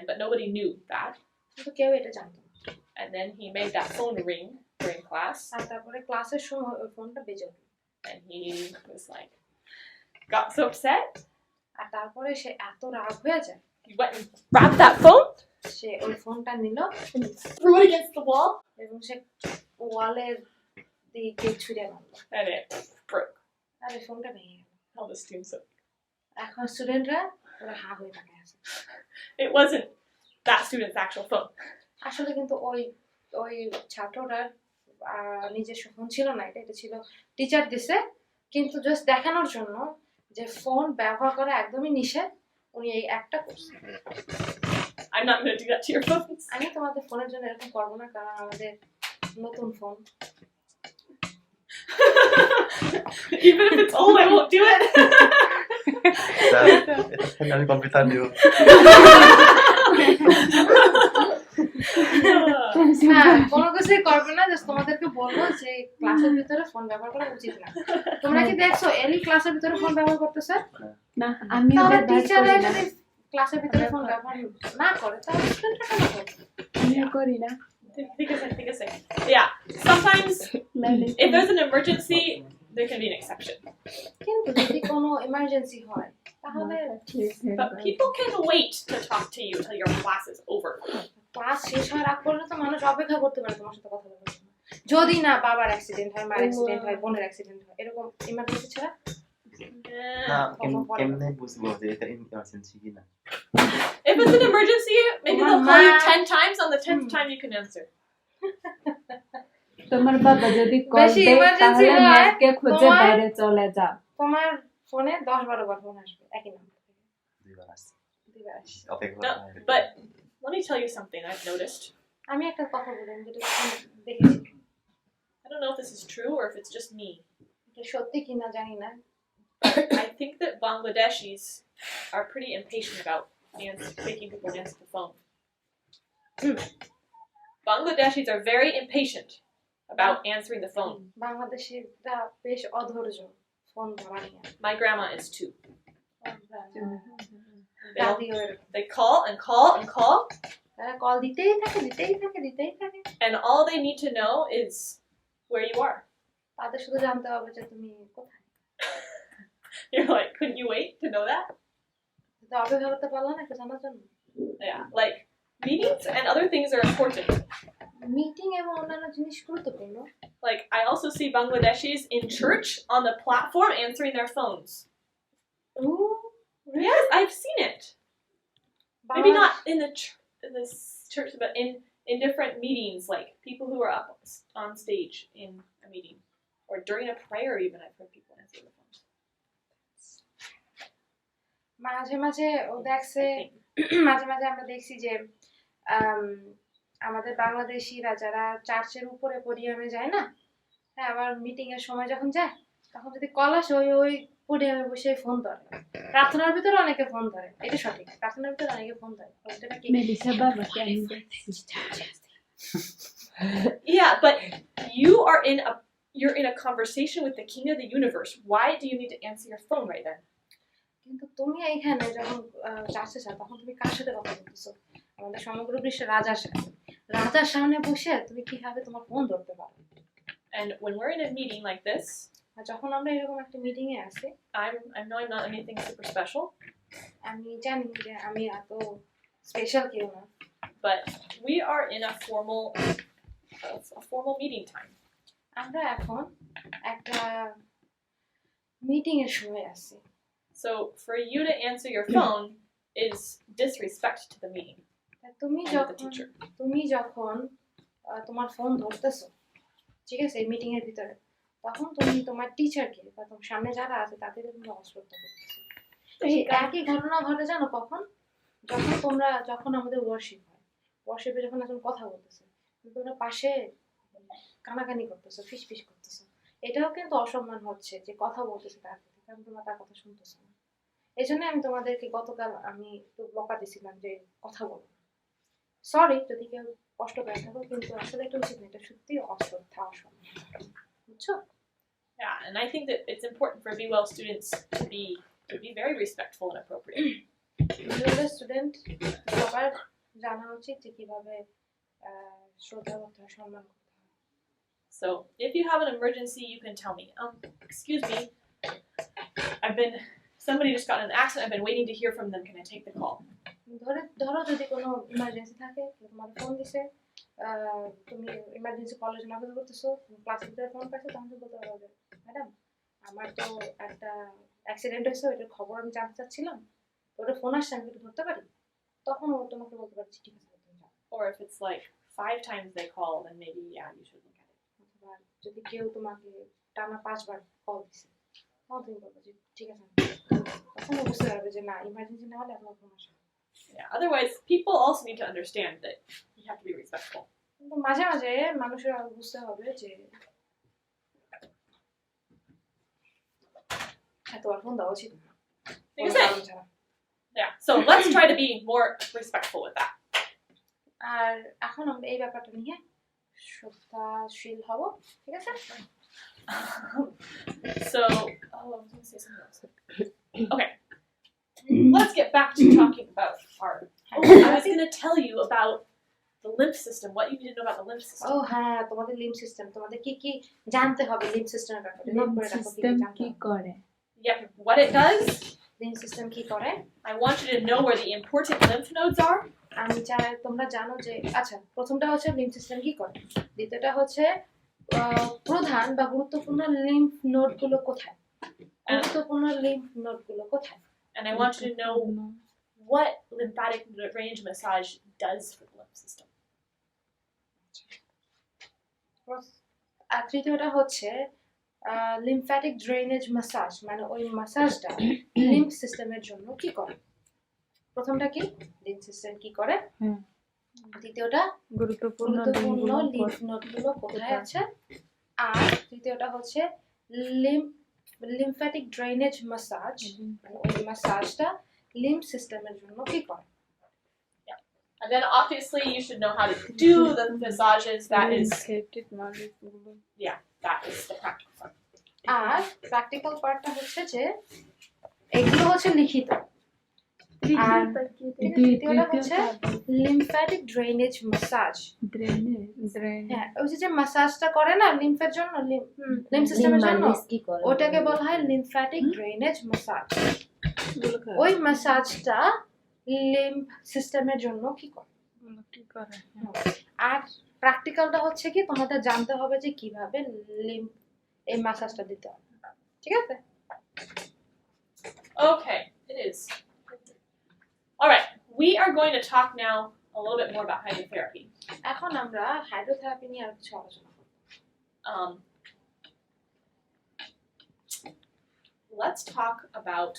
But nobody knew that. কিন্তু কেউ এটা জানতো না। And then he made that phone ring during class. আর তারপরে ক্লাসের সময় ওই ফোনটা বেজে উঠল। And he was like, got so upset. আর তারপরে সে এত রাগ হয়ে যায়, He went and grabbed that phone সে ওই ফোনটা নিল and threw it against the wall. এবং সে ওয়ালের দিকে ছুঁড়ে মারল And it broke. আর ওই ফোনটা ভেঙে গেল। All the students said, এখন স্টুডেন্টরা ওরা হা হয়ে তাকায় আছে। it wasn't that student's actual phone. আসলে কিন্তু ওই ছাত্রটার নিজস্ব ফোন ছিল না, এটা ছিল টিচার দিছে, কিন্তু জাস্ট দেখানোর জন্য যে ফোন ব্যবহার করা একদমই নিষেধ উনি এই একটা করছে। I'm not going to do that to your phones. আমি তোমাদের ফোনের জন্য এরকম করবো না কারণ আমাদের নতুন phone. Even if it's old, I won't do it. আমি কম্পিউটার নিব হ্যাঁ কোনো কিছুই করবে না, জাস্ট তোমাদেরকে বলবো যে ক্লাসের ভিতরে ফোন ব্যবহার করা উচিত না। তোমরা কি দেখছো এলি ক্লাসের ভিতরে ফোন ব্যবহার করতেছে? না আমি তাহলে ব্যবহার টিচাররা করি না। যদি ক্লাসের ভিতরে ফোন ব্যবহার না করে তাহলে স্টুডেন্টরা কেন করবে? আমি করি না। Think a second. Yeah, sometimes if there's an emergency, there can be an exception. কিন্তু যদি কোনো ইমার্জেন্সি হয় তাহলে But people can wait to talk to you till your class is over. Class শেষ হওয়ার আগ পর্যন্ত মানুষ অপেক্ষা করতে পারে তোমার সাথে কথা বলার জন্য। যদি না বাবার অ্যাক্সিডেন্ট হয়, মার অ্যাক্সিডেন্ট হয়, বোনের অ্যাক্সিডেন্ট হয়, এরকম ইমার্জেন্সি ছাড়া না কেমনে বুঝবো যে এটা ইমার্জেন্সি কিনা If it's an emergency, maybe they'll call you 10 times. On the 10th time, you can answer. তোমার বাবা যদি কল বেশি দেয় emergency তাহলে হয়, ম্যাথকে খুঁজে তোমার- বাইরে চলে যাও। তোমার ফোনে 10-12 বার ফোন আসবে একই নাম্বার থেকে। দুইবার আসছে দুইবার আসছে। অপেক্ষা No, but let me tell you something I've noticed. আমি একটা কথা বলি, আমি যেটা দেখেছি, I don't know if this is true or if it's just me. এটা সত্যি কিনা জানি না। I think that Bangladeshis are pretty impatient about making people answer the phone. Bangladeshis are very impatient about answering the phone. বাংলাদেশিরা বেশ অধৈর্য phone ধরা নিয়ে। My grandma is too. দাদিও এরকম। They call and call and call, তারা call দিতেই থাকে। and all they need to know is where you are. তাদের শুধু জানতে হবে যে তুমি কোথায়। You're like, couldn't you wait to know that? তো অপেক্ষা করতে পারলো না একটু জানার জন্য। Yeah, like meetings and other things are important. Meeting এবং অন্যান্য জিনিস গুরুত্বপূর্ণ। Like, I also see Bangladeshis in church on the platform answering their phones. Ooh, Yes, I've seen it. Maybe not in the church, but in different meetings, like people who are up on stage in a meeting, or during a prayer. Even I've heard people answer the phone. মাঝে মাঝে আমরা দেখছি যে আমাদের বাংলাদেশিরা যারা চার্চের উপরে পোডিয়ামে যায় না, হ্যাঁ আবার মিটিং এর সময় যখন যায় তখন যদি কল আসে ওই পোডিয়ামে বসে ফোন ধরে। প্রার্থনার ভিতরে অনেকে ফোন ধরে, এটা সঠিক, প্রার্থনার ভিতরে অনেকে ফোন ধরে। মেলিসা বাবাকে আমি দেখছি। Yeah, but you're in a conversation with the King of the universe. Why do you need to answer your phone right then? কিন্তু তুমি এইখানে যখন চার্চে যাও তখন তুমি কার সাথে কথা বলতেছো? আমাদের সমগ্র বিশ্বের রাজার সামনে বসে তুমি কিভাবে তোমার ফোন ধরতে পারো? And when we're in a meeting like this, আর যখন আমরা এরকম একটা মিটিং এ আছি, I know I'm not anything super special, আমি জানি যে আমি এত স্পেশাল কেউ না, but we are in a formal meeting time. আমরা এখন একটা মিটিং এর সময় আছি। So for you to answer your phone is disrespect to the meeting তুমি and the teacher. যখন তোমার ফোন ধরতেছো, ঠিক আছে, এই মিটিং এর ভিতরে, তখন তুমি তোমার টিচারকে বা তোমার সামনে যারা আছে তাদের তুমি অশ্রদ্ধা করতেছো। এই একই ঘটনা ঘটে জানো কখন? যখন আমাদের ওয়ার্শিপে যখন একজন কথা বলতেছে তোমরা পাশে কানাকানি করতেছো, ফিসফিস করতেছো, এটাও কিন্তু অসম্মান হচ্ছে যে কথা বলতেছে তার প্রতি, কারণ তোমরা তার কথা শুনতেছো না। এই জন্য আমি তোমাদেরকে গতকাল আমি একটু বকা দিছিলাম যে কথা বলো। সরি যদি কেউ কষ্ট পেয়ে থাকো, কিন্তু আসলে এটা উচিত না, এটা সত্যি অশ্রদ্ধা, অসম্মান, বুঝছো? Yeah, and I think that it's important for BWell students to be very respectful and appropriate. Student সবার জানা উচিত যে কিভাবে শ্রদ্ধা করতে হয়, সম্মান করতে হয়। So if you have an emergency, you can tell me, excuse me, somebody just got in an accident, I've been waiting to hear from them, can I take the call? ধরো যদি কোনো ইমার্জেন্সি থাকে, তোমার phone দিছে, তুমি emergency কলের জন্য আবেদন করতেছো, ক্লাসের ভিতরে ফোন পাইছো, তখন তুমি বলতে পারো যে ম্যাডাম আমার তো একটা অ্যাক্সিডেন্ট হয়েছে, ওইটার খবর আমি জানতে চাচ্ছিলাম, ওটা ফোন আসছে, আমি একটু ধরতে পারি? তখন ও তোমাকে বলতে পারছি ঠিক আছে তুমি যাও। Or if it's like 5 times they call, then maybe you should look at it. অথবা যদি কেউ তোমাকে টানা 5 বার কল দিছে, তখন তুমি বলবে যে ঠিক আছে, তখন ও বুঝতে পারবে যে না ইমার্জেন্সি না হলে আপনার ফোন আসবে। Yeah. Otherwise, people also need to understand that you have to be respectful. কিন্তু মাঝে মাঝে মানুষের বুঝতে হবে যে তোমার ফোন দেওয়া উচিত না। ঠিক কোনো আছে? কারণ ছাড়া। Yeah. So let's try to be more respectful with that. আর এখন আমরা এই ব্যাপারটা নিয়ে শ্রদ্ধাশীল হব, ঠিক আছে? So, I was going to say something else. Okay. Let's get back to talking about our. Oh, I was going to tell you about the lymph system. What you need to know about the lymph system. ও হ্যাঁ, তোমাদের lymph system, তোমাদের কি কি জানতে হবে lymph সিস্টেমের ব্যাপারে, note করে রাখো কি কি জানতে কি হবে। করে? Yep. What it does. Lymph system কি করে? I want you to know where the important lymph nodes are. আমি চাই তোমরা জানো যে আচ্ছা প্রথমটা হচ্ছে লিম্ফ সিস্টেম কি করে, দ্বিতীয়টা হচ্ছে প্রধান বা গুরুত্বপূর্ণ লিম্ফ নোডগুলো কোথায়, গুরুত্বপূর্ণ লিম্ফ নোডগুলো কোথায়। And I want you to know what lymphatic drainage massage does for the lymph system. আর তৃতীয়টা হচ্ছে লিম্ফ্যাটিক ড্রেনেজ ম্যাসাজ, মানে ওই ম্যাসাজটা লিম্ফ সিস্টেমের জন্য কি করে। প্রথমটা কি লিম্ফ সিস্টেম কি করে, দ্বিতীয়টা গুরুত্বপূর্ণ লিম্ফ নোডগুলো কোথায় আছে, আর তৃতীয়টা হচ্ছে লিম্ফ্যাটিক ড্রেনেজ ম্যাসাজ, মানে ওই ম্যাসাজটা লিম্ফ সিস্টেমের জন্য কি করে। And then obviously you should know how to do the massages. That is the practical part. আর প্র্যাকটিক্যাল পার্টটা হচ্ছে যে এগুলো হচ্ছে লিখিত, আর তৃতীয়টা হচ্ছে লিম্ফ্যাটিক ড্রেনেজ ম্যাসাজ। হ্যাঁ, ওই যে ম্যাসাজটা করে না লিম্ফের জন্য, লিম্ফ সিস্টেমের জন্য, ওটাকে বলা হয় লিম্ফ্যাটিক ড্রেনেজ ম্যাসাজ। ওই ম্যাসাজটা লিম্ফ সিস্টেমের জন্য কি করে। আর প্র্যাকটিক্যালটা হচ্ছে কি তোমাদের জানতে হবে যে কিভাবে লিম্ফ এই ম্যাসাজটা দিতে হবে, ঠিক আছে? Okay, it is. All right, we are going to talk now a little bit more about hydrotherapy. এখন আমরা হাইড্রোথেরাপি নিয়ে আর কিছু আলোচনা করব। Let's talk about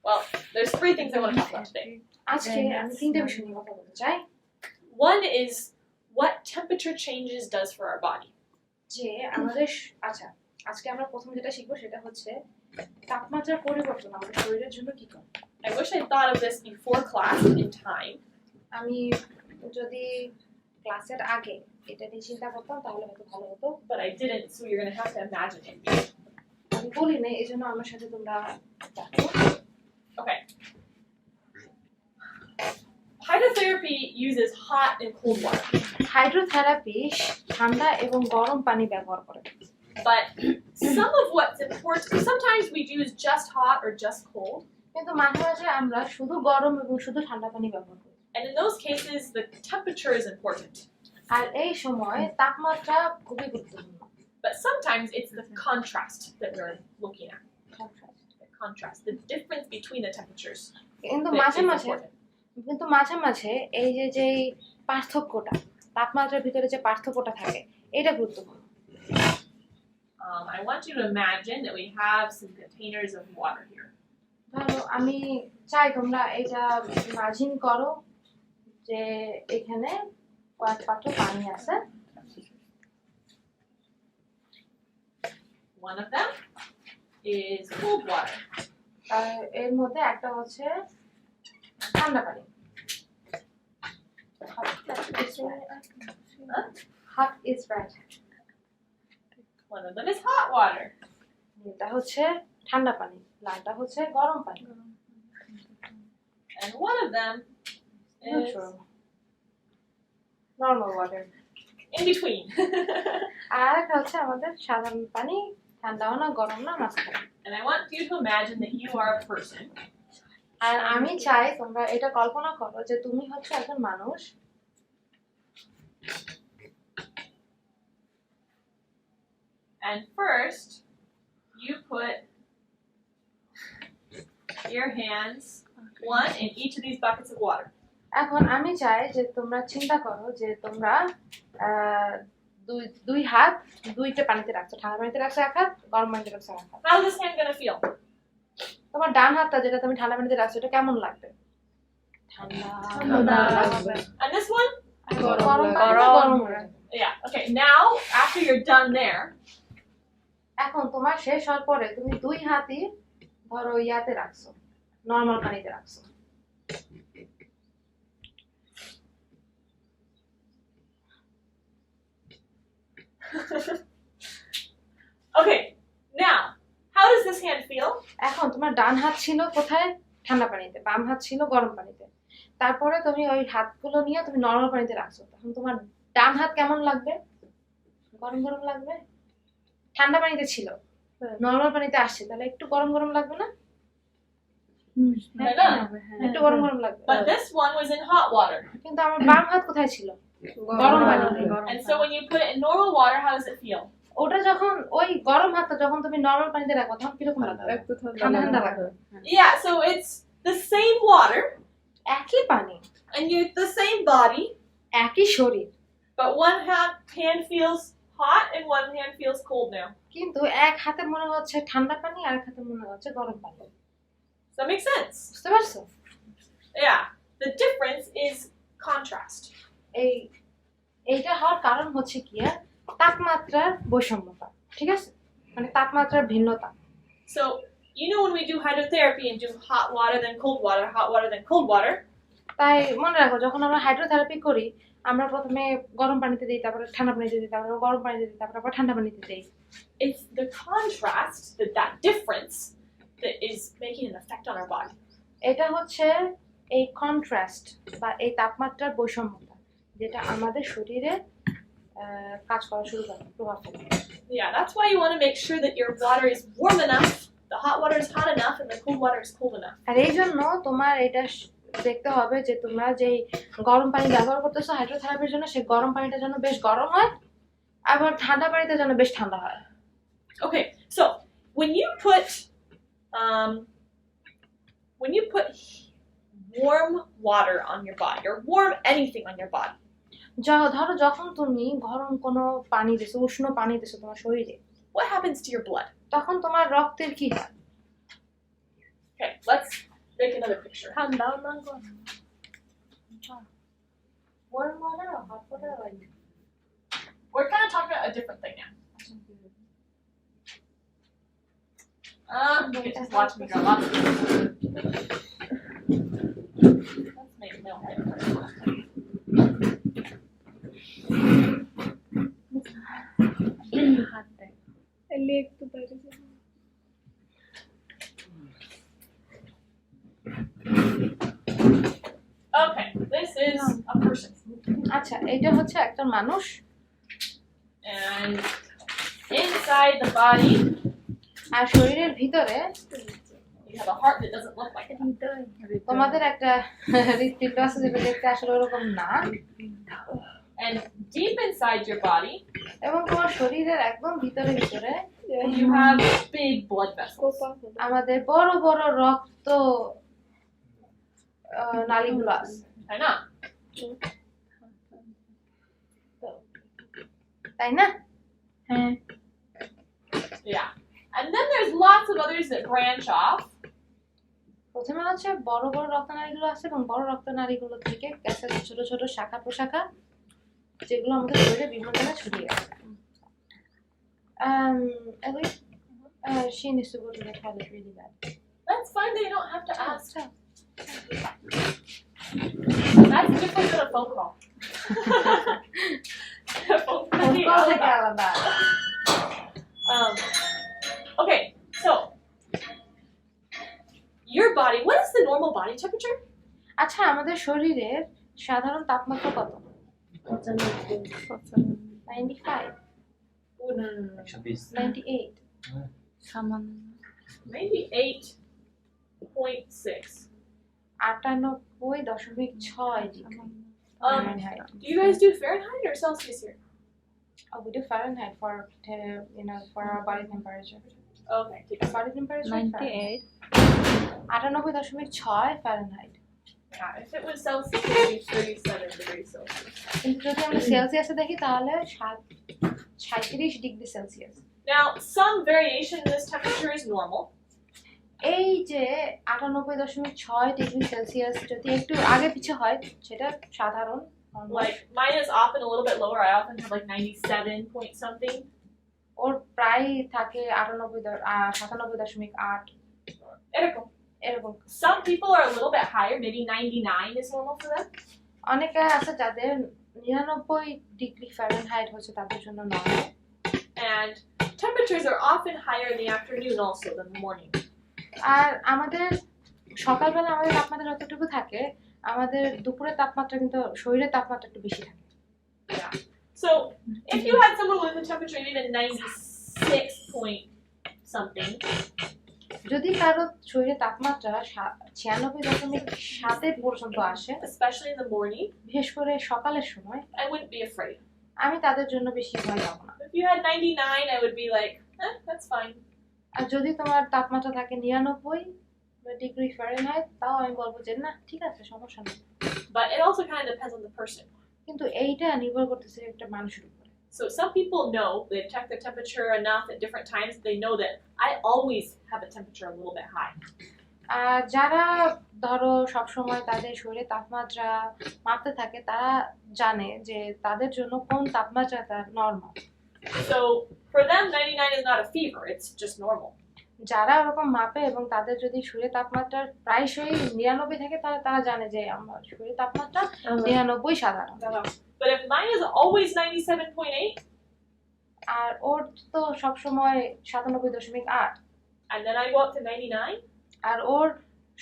well, there's three things I want to talk about today. আজকে আমি তিনটা বিষয় নিয়ে কথা বলতে চাই। One is what temperature changes does for our body. যে আমাদের আচ্ছা আজকে আমরা প্রথম যেটা শিখবো সেটা হচ্ছে তাপমাত্রার পরিবর্তন আমাদের শরীরের জন্য কি করে। I wish I thought of this before class in time. আমি যদি ক্লাসের আগে এটা নিয়ে চিন্তা করতাম তাহলে হয়তো ভালো হতো, But I didn't, so you're going to have to imagine it. আমি বলি না, এই জন্য আমার সাথে তোমরা দেখো। Okay. Hydrotherapy uses hot and cold water. Hydrotherapy ঠান্ডা এবং গরম পানি ব্যবহার করে। But some of what's important, sometimes we use just hot or just cold. কিন্তু মাঝে মাঝে আমরা শুধু গরম এবং শুধু ঠান্ডা পানি ব্যবহার করি। And in those cases, the temperature is important. আর এই সময় তাপমাত্রা খুবই গুরুত্বপূর্ণ। But sometimes it's the contrast that we're looking at. The contrast, the difference between the temperatures. কিন্তু that মাঝে is মাঝে important. এই যে পার্থক্যটা, তাপমাত্রার ভিতরে যে পার্থক্যটা থাকে এটা গুরুত্বপূর্ণ। I want you to imagine that we have some containers of water here. ধরো আমি চাই তোমরা এটা ইমাজিন করো যে এখানে কয়েক পাত্র পানি আছে। One of them is cold water. আর এর মধ্যে একটা হচ্ছে ঠান্ডা পানি। Hot is right. One of them is hot water. এটা হচ্ছে ঠান্ডা পানি, লালটা হচ্ছে গরম পানি। And one of them is normal water. in between. আর একটা হচ্ছে আমাদের সাধারণ পানি, ঠান্ডাও না গরম না, মাঝখানে। And I want you to imagine that you are a person. আর আমি চাই তোমরা এটা কল্পনা করো যে তুমি হচ্ছে একজন মানুষ। And first, you put your hands, one in each of these buckets of water. এখন আমি চাই যে তোমরা চিন্তা করো যে তোমরা দুই হাত দুইটা পানিতে রাখছো, ঠান্ডা পানিতে রাখছো এক হাত, গরম পানিতে রাখছো এক হাত। How's this hand gonna feel? তোমার ডান হাতটা যেটা তুমি ঠান্ডা পানিতে রাখছো এটা কেমন লাগবে? ঠান্ডা লাগবে। And this one? গরম হয়ে যাবে। Yeah. Okay. Now, after you're done there, এখন তোমার শেষ হওয়ার পরে তুমি দুই হাতই ধরো ইয়াতে রাখছো, নর্মাল পানিতে রাখছো। Okay, now, how does this hand feel? এখন তোমার ডান হাত ছিল কোথায়? ঠান্ডা পানিতে। বাম হাত ছিল গরম পানিতে। তারপরে তুমি ওই হাতগুলো নিয়ে তুমি নর্মাল পানিতে রাখছো। তখন তোমার ডান হাত কেমন লাগবে? গরম গরম লাগবে? ঠান্ডা পানিতে ছিল, নর্মাল পানিতে আসছে, তাহলে একটু গরম গরম লাগবে না? একটু গরম গরম লাগবে। But this one was in hot water. কিন্তু আমার বাম হাত কোথায় ছিল? গরম পানিতে। And so when you put it in normal water, how does it feel? ওটা যখন ওই গরম হাতটা যখন তুমি নর্মাল পানিতে রাখো তখন কিরকম লাগবে? ঠান্ডা ঠান্ডা লাগবে। Yeah, so it's the same water, একই পানি, and you're the same body, একই শরীর, but one hand feels hot and one hand feels cold now. কিন্তু এক হাতে মনে হচ্ছে ঠান্ডা পানি আর এক হাতে মনে হচ্ছে গরম পানি। Does that make sense? বুঝতে পারছো? Yeah. The difference is contrast. এইটা হওয়ার কারণ হচ্ছে কি? তাপমাত্রার বৈষম্যতা, ঠিক আছে? মানে তাপমাত্রার ভিন্নতা। So, you know when we do hydrotherapy and do hot water then cold water then cold water. তাই মনে রাখো যখন আমরা হাইড্রোথেরাপি করি আমরা প্রথমে গরম পানিতে দিই, তারপরে ঠান্ডা পানিতে দিই, তারপরে গরম পানিতে দিই, তারপরে আবার ঠান্ডা পানিতে দিই। It's the contrast, that difference, that is making an effect on our body. এটা হচ্ছে এই কন্ট্রাস্ট বা এই তাপমাত্রার বৈষম্যতা যেটা আমাদের শরীরে কাজ করা শুরু করে, প্রভাব ফেলে। Yeah, that's why you want to make sure that your water is warm enough, the hot water is hot enough, and the cold water is cold enough. আর এই জন্য তোমার এটা দেখতে হবে যে তোমরা যেই গরম পানি ব্যবহার করতেছো হাইড্রোথেরাপির জন্য সেই গরম পানিটা যেন বেশ গরম হয়, আবার ঠান্ডা পানিটা যেন বেশ ঠান্ডা হয়। Okay, so when you put warm water on your body, or warm anything on your body, ধরো যখন তুমি গরম কোনো পানি দিছো, উষ্ণ পানি দিছো তোমার শরীরে, what happens to your blood? তখন তোমার রক্তের কি হয়? Okay, let's make another picture. ঠান্ডাও না Warm water or hot water or We're kind of talking about a different thing now. Okay, just watch me go. Let's make no head first. Lake तो बैठे Okay, this is a person. আচ্ছা এটা হচ্ছে একটা মানুষ, And inside the body, আর শরীরের ভিতরে you have a heart that doesn't look like it. তোমাদের একটা হৃৎপিণ্ড আছে যেটা দেখতে আসলে ওরকম না, And deep inside your body, এবং তোমার শরীরের একদম ভিতরে ভিতরে you have big blood vessels. আমাদের বড় বড় রক্ত নালীগুলো আছে, I know. তাই না? हैं Yeah. And then there's lots of others that branch off. প্রথমে হচ্ছে বড় বড় রক্তনালীগুলো আছে এবং বড় রক্তনালীগুলো থেকে গেছে ছোট ছোট শাখা প্রশাখা যেগুলো আমাদের শরীরে বিভিন্ন জায়গায় ছড়িয়ে আছে। Ellie, she needs to go to the toilet really bad. That's fine, they don't have to ask. That's different than a phone call. A phone call is আলাদা। Okay, so your body, what is the normal body temperature? আচ্ছা আমাদের শরীরের সাধারণ তাপমাত্রা কত? 95, 98, सामान्य Maybe 8.6. 98.6 degree Fahrenheit. Do you guys do Fahrenheit or Celsius here? Oh, we do Fahrenheit for for our body temperature. Okay, take a Body temperature 98 98.6 Fahrenheit. Yeah, if it was Celsius, it would be 37 degrees Celsius. কিন্তু যদি আমরা সেলসিয়াসে দেখি তাহলে 37 degree Celsius. Now, some variation in this temperature is normal. এই যে 98.6 degree Celsius যদি একটু আগে পিছে হয় সেটা সাধারণ। Like, mine is often a little bit lower. I often have like 97 point something. ওর প্রায় থাকে 97.8 এরকম। এরকম। Some people are a little bit higher, maybe 99 is normal for them. অনেকে আছে যাদের 99 ডিগ্রি ফারেনহাইট হচ্ছে তাদের জন্য normal. And temperatures are often higher in the afternoon also than the morning. আর আমাদের সকালবেলা আমাদের তাপমাত্রা যতটুকু থাকে আমাদের দুপুরের তাপমাত্রা কিন্তু শরীরের তাপমাত্রা একটু বেশি থাকে। Yeah. So if you had someone with a temperature even 96 point something, যদি কারো শরীরের তাপমাত্রা 96.7 পর্যন্ত আসে, especially in the morning, বিশেষ করে সকালের সময়, I wouldn't be afraid. আমি তাদের জন্য বেশি ভয় পাবো না। If you had 99, I would be like, that's fine. আর যদি তোমার তাপমাত্রা থাকে 99 ডিগ্রি ফারেনহাইট, তাও আমি বলবো যে না ঠিক আছে, সমস্যা নেই। But it also kind of depends on the person. কিন্তু এইটা নির্ভর করতেছে একটা মানুষের উপরে। So some people know, they've checked their temperature enough at different times, they know that I always have a temperature a little bit high. আর যারা ধরো সবসময় তাদের শরীরে তাপমাত্রা মাপতে থাকে তারা জানে যে তাদের জন্য কোন তাপমাত্রাটা normal. So for them, 99 is not a fever, it's just normal. যারা ওরকম মাপে এবং তাদের যদি শরীরে তাপমাত্রা প্রায়শই 99 থাকে তাহলে তারা জানে যে আমার শরীরে তাপমাত্রা 99 সাধারণ। But if mine is always 97.8, আর ওর তো সবসময় 97.8, and then I go up to 99, আর ওর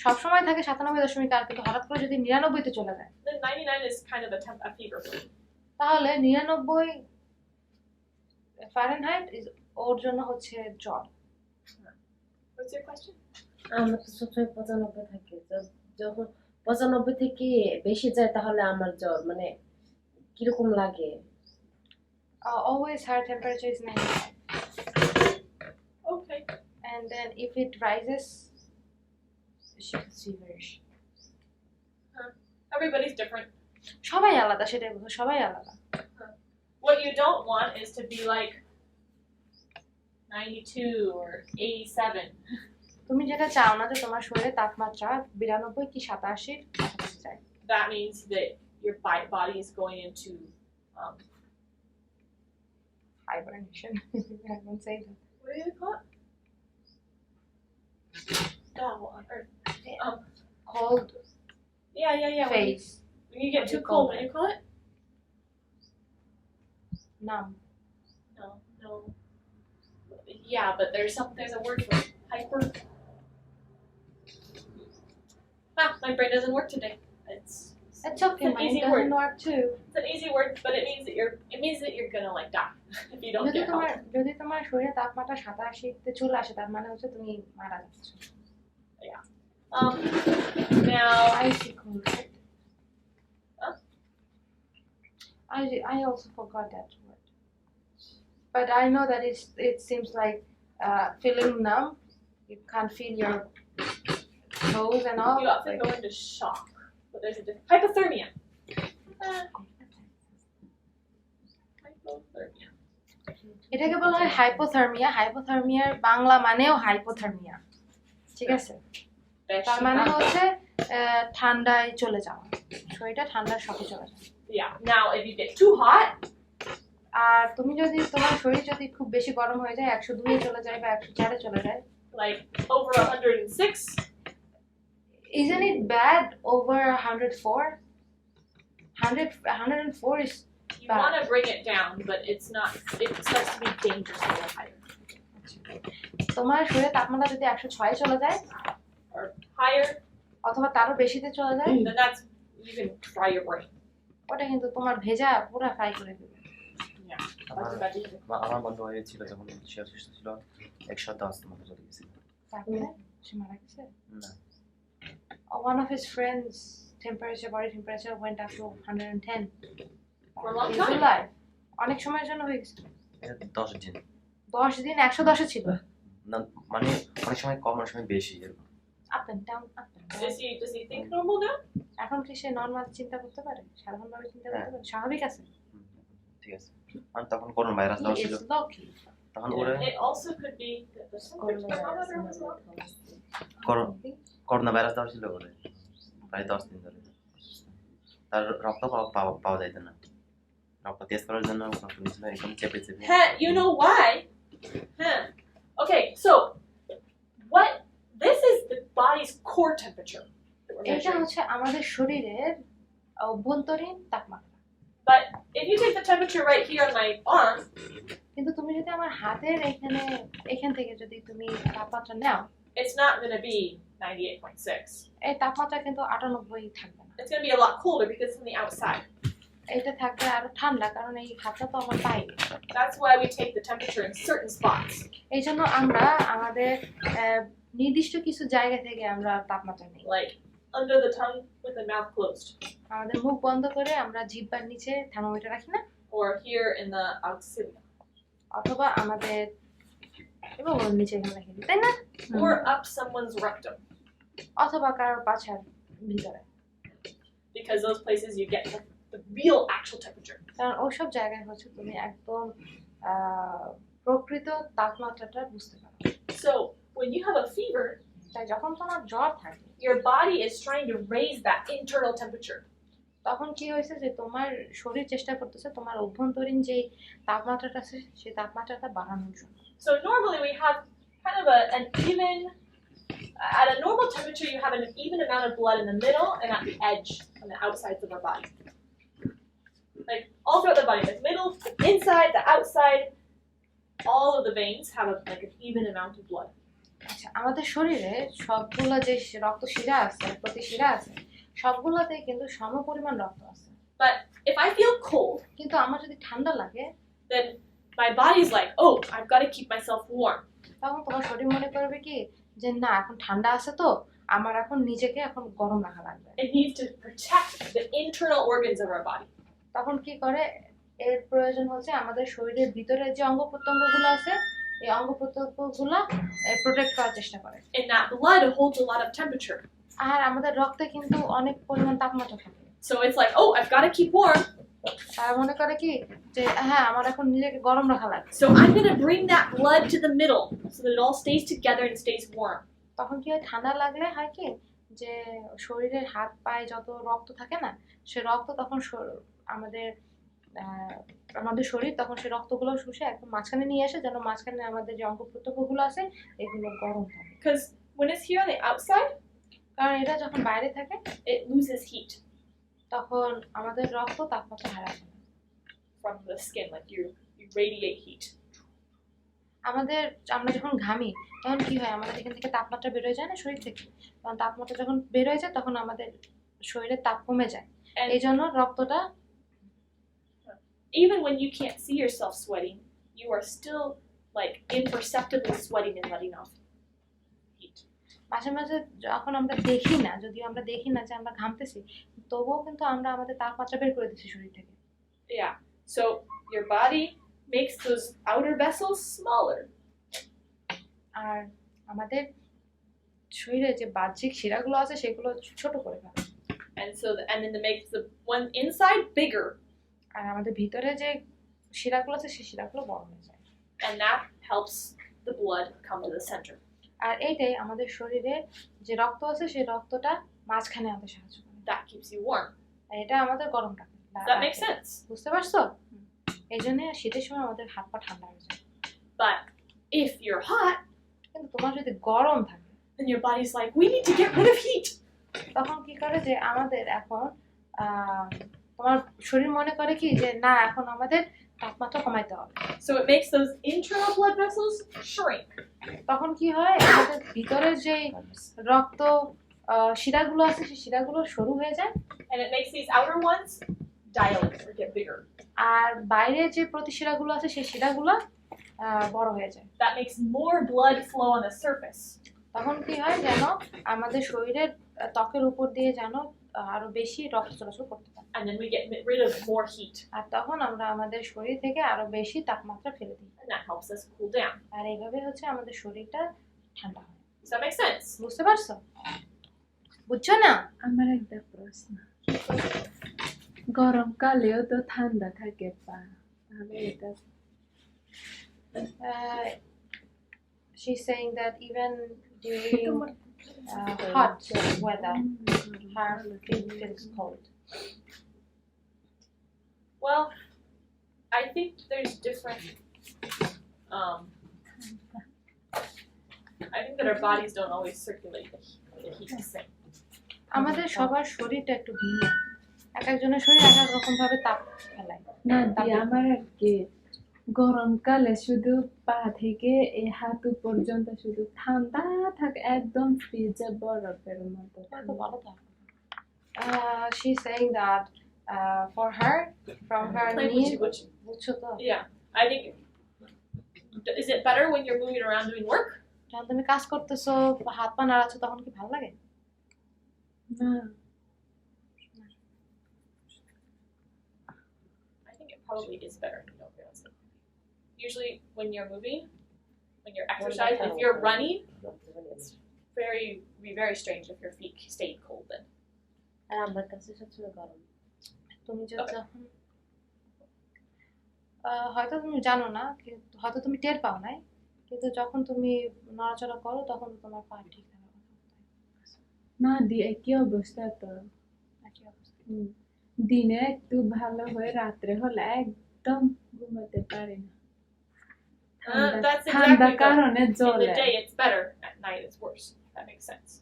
সবসময় থাকে 97.8, কিন্তু হঠাৎ করে যদি 99-তে চলে যায় then 99 is kind of a fever for me. তাহলে 99 ফারেনহাইট ওর জন্য হচ্ছে জ্বর। What's your question? আমার তো সবসময় 95 থাকে, যখন 95 থেকে বেশি যায় তাহলে আমার জ্বর মানে কিরকম লাগে। Always her temperature is 95. Okay. And then if it rises, she feels feverish. Everybody's different. সবাই আলাদা, সেটাই বলবো, সবাই আলাদা। What you don't want is to be like 92 or 87. তুমি যেটা চাও না যে তোমার শরীরে তাপমাত্রা 92 কি 87 কাছাকাছি যায়। That means that your body is going into Hibernation. I won't say that. what do you call it? Oh, on earth. Cold Yeah. phase. When you get What do too you cold, call what do you call it? Numb. No. Yeah, but there's a word for it. Hyper. My brain doesn't work today. It's It's okay, an mine easy doesn't word. work too. It's an easy word, but it means that you're gonna like die if you don't get help. যদি তোমার শরীরে তাপমাত্রা 87-তে চলে আসে তার মানে হচ্ছে তুমি মারা যাচ্ছ। Now Icy cold, right? I also forgot that word. But I know that it seems like feeling numb. You can't feel your toes and all. you often go into shock, but there's a different hypothermia. Hypothermia. এটাকে বলা হয় hypothermia. হাইপোথার্মিয়ার Bangla মানেও hypothermia, ঠিক আছে? তার মানে হচ্ছে ঠান্ডায় চলে যাওয়া, শরীরটা ঠান্ডার শকে চলে যায়। Yeah. Now, if you get too hot, আর তুমি যদি তোমার শরীর যদি খুব বেশি গরম হয়ে যায় 102-এ চলে যায় বা 104-এ চলে যায়, like over 106, isn't it bad over 104? 104 is you bad. want to bring it down, but it's not. It starts to be dangerous a little higher. তোমার শরীরে তাপমাত্রা যদি 106-এ চলে যায় Or higher, অথবা তারও বেশিতে চলে যায়, then that's you can fry your brain. ওটা কিন্তু তোমার ভেজা পুরো ফ্রাই করে দেবে। আমার বন্ধু হয়েছিল যখন সে অসুস্থ ছিল 110 মতো চলে গেছিল। তারপরে সে মারা গেছে। না One of his friends body temperature went up to 110 For a long He's time. alive. অনেক সময়ের জন্য হয়ে গেছে। 10 দিন 10 দিন 110-এ ছিল। না মানে অনেক সময় কম অনেক সময় বেশি এরকম। Up and down up and down. Does he think normal now? এখন কি সে নরমাল চিন্তা করতে পারে, সাধারণভাবে চিন্তা করতে পারে, স্বাভাবিক আছে? ঠিক আছে। আর তখন করোনা ভাইরাস দেওয়া ছিল, It's lucky. তখন ওরে It also could be that the thermometer was wrong. Corona virus দেওয়া ছিল ওরে প্রায় 10 দিন ধরে। তার রক্ত পাওয়া যাইত না, রক্ত টেস্ট করার জন্য পুলিশ একদম চেপে You know why? Okay, so what? This is the body's core temperature. That we're এটা measuring. হচ্ছে আমাদের শরীরের অভ্যন্তরীণ তাপমাত্রা। But if you take the temperature right here on my arm, কিন্তু তুমি যদি আমার হাতের এখান থেকে যদি তুমি তাপমাত্রা নাও, it's not going to be 98.6. এই তাপমাত্রা কিন্তু 98 থাকবে না। It's going to be a lot colder because it's on the outside. এটা থাকবে আরো ঠান্ডা, কারণ এই হাতটা তো আমার পাইনি। That's why we take the temperature in certain spots. এই জন্য আমরা আমাদের নির্দিষ্ট কিছু জায়গা থেকে আমরা তাপমাত্রা নিই। Like under the tongue with the mouth closed. আমাদের মুখ বন্ধ করে আমরা জিহ্বার নিচে থার্মোমিটার রাখি না, Or here in the axilla. অথবা আমাদের এবং ওর নিচে এখানে রাখি দিই, তাই না? Or up someone's rectum. অথবা কারোর পাছার ভিতরে, Because those places you get the real actual temperature. কারণ ওইসব জায়গায় হচ্ছে তুমি একদম প্রকৃত তাপমাত্রাটা বুঝতে পারো। So when you have a fever, তাই যখন তোমার জ্বর থাকে, your body is trying to raise that internal temperature. তখন কি হয়েছে যে তোমার শরীর চেষ্টা করতেছে তোমার অভ্যন্তরীণ যে তাপমাত্রাটা আছে সেই তাপমাত্রাটা বাড়ানোর জন্য। So normally we have kind of an even, at a normal temperature you have an even amount of blood in the middle and at the edge on the outsides of our body. Like all throughout the body, the middle, the inside, the outside, all of the veins have like an even amount of blood. আচ্ছা, আমাদের শরীরে সবগুলো যে রক্ত শিরা আছে, প্রতি শিরা আছে, সবগুলোতেই কিন্তু সমপরিমাণ রক্ত আছে। But if I feel cold, কিন্তু আমার যদি ঠান্ডা লাগে, then my body's like, oh, I've got to keep myself warm. তখন তোমার শরীর মনে করবে কি যে না, এখন ঠান্ডা আছে তো আমার এখন নিজেকে এখন গরম রাখা লাগবে। It needs to protect the internal organs of our body. তখন কি করে, এর প্রয়োজন হচ্ছে আমাদের শরীরের ভিতরে যে অঙ্গ প্রত্যঙ্গগুলো আছে এই অঙ্গ প্রত্যঙ্গগুলো প্রোটেক্ট করার চেষ্টা করে। And that blood holds a lot of temperature. আর আমাদের রক্তে কিন্তু অনেক পরিমাণ তাপমাত্রা থাকে। So it's like, oh, I've got to keep warm. তারা মনে করে কি যে হ্যাঁ আমার এখন নিজেকে গরম রাখা লাগবে। So I'm going to bring that blood to the middle so that it all stays together and stays warm. তখন কি হয়, ঠান্ডা লাগলে হয় কি যে শরীরের হাত পায়ে যত রক্ত থাকে না, সে রক্ত তখন আমাদের শরীর তখন সেই রক্তগুলো শুষে একদম মাঝখানে নিয়ে আসে, যেন মাঝখানে আমাদের যে অঙ্গ প্রত্যঙ্গগুলো আছে এগুলো গরম থাকে। Because when it's here on the outside, কারণ এটা যখন বাইরে থাকে it loses heat তখন আমাদের রক্ত তাপমাত্রা হারায় ফেলে। from the skin, like you radiate heat. আমরা যখন ঘামি তখন কি হয়, আমাদের এখান থেকে তাপমাত্রা বের হয়ে যায় না শরীর থেকে, তখন তাপমাত্রা যখন বের হয়ে যায় তখন আমাদের শরীরের তাপ কমে যায়, And এই জন্য রক্তটা even when you can't see yourself sweating, you are still like imperceptibly sweating and letting off heat. মাঝে মাঝে যখন আমরা দেখি না, যদিও আমরা দেখি না যে আমরা ঘামতেছি, তবুও কিন্তু আমরা আমাদের তাপমাত্রা বের করে দিচ্ছি শরীর থেকে। Yeah. So your body makes those outer vessels smaller. আর আমাদের শরীরে যে বাহ্যিক শিরাগুলো আছে সেগুলো ছোট করে ফেলে। And then it makes the one inside bigger. আর আমাদের ভিতরে যে শিরাগুলো আছে সেই শিরাগুলো বড় হয়ে যায়। And that helps the blood come to the center. আর এইটাই আমাদের শরীরে যে রক্ত আছে সেই রক্তটা মাঝখানে আনতে সাহায্য করে। That keeps you warm. আর এটা আমাদের গরম রাখে। Does that make sense? বুঝতে পারছো? এই জন্য শীতের সময় আমাদের হাত পা ঠান্ডা হয়ে যায়। But if you're hot, কিন্তু তোমার যদি গরম থাকে, then your body's like, we need to get rid of heat. তখন কি করে যে আমাদের এখন তোমার শরীর মনে করে কি যে না, এখন আমাদের তাপমাত্রা কমাইতে হবে। So it makes those internal blood vessels shrink. তখন কি হয়, আমাদের ভিতরে যে রক্ত শিরাগুলো আছে সেই শিরাগুলো সরু হয়ে যায়, And it makes these outer ones dilate or get bigger. আর বাইরে যে প্রতিশিরাগুলো আছে সেই শিরাগুলো বড় হয়ে যায়। That makes more blood flow on the surface. তখন কি হয়, যেন আমাদের শরীরের ত্বকের উপর দিয়ে যেন আরো বেশি রক্ত চলাচল করতে পারে। And then we get rid of more heat. আর তখন আমরা আমাদের শরীর থেকে আরো বেশি তাপমাত্রা ফেলে দিই। And that helps us cool down. আর এইভাবে হচ্ছে আমাদের শরীরটা ঠান্ডা হয়। Does that make sense? বুঝতে পারছো? বুঝছো না? আমার একটা প্রশ্ন, গরমকালেও তো ঠান্ডা থাকে পা, তাহলে এটা She's saying that even during hot weather, her feet feels cold. Well, I think there's different I think that our bodies don't always circulate the heat the same. আমাদের সবার শরীরটা একটু ভিন্ন, এক একজনের শরীর এক এক রকম ভাবে তাপ ফেলায়। না দি আমার আর কি গরমকালে শুধু পা থেকে এই হাঁটু পর্যন্ত শুধু ঠান্ডা থাকে, একদম ফ্রিজে বরফের মতো। তো ভালো থাকে। She's saying that for her, from her Like, knee, বুঝছি। বুঝছো তো? Yeah, I think. Is it better when you're moving around doing work? যখন তুমি কাজ করতেছো, হাত পা নাড়াচ্ছো, তখন কি ভালো লাগে? না I think it probably is better if you don't realize it. Usually, when you're moving, when you're exercising, if you're running, it's be very strange if your feet stay cold then. আর আমার কাছে সবসময় গরম। তুমি যখন হয়তো তুমি জানো না, কিন্তু হয়তো তুমি টের পাও নাই, কিন্তু যখন তুমি নড়াচড়া করো তখন তোমার পা ঠিক থাকে। না দি একই অবস্থা তো। একই অবস্থা। দিনে একটু ভালো হয়ে রাত্রে হলে একদম ঘুমাতে পারি না। That's ঠান্ডার exactly কারণে In জ্বলে। the day, it's better. At night, it's worse. That makes sense.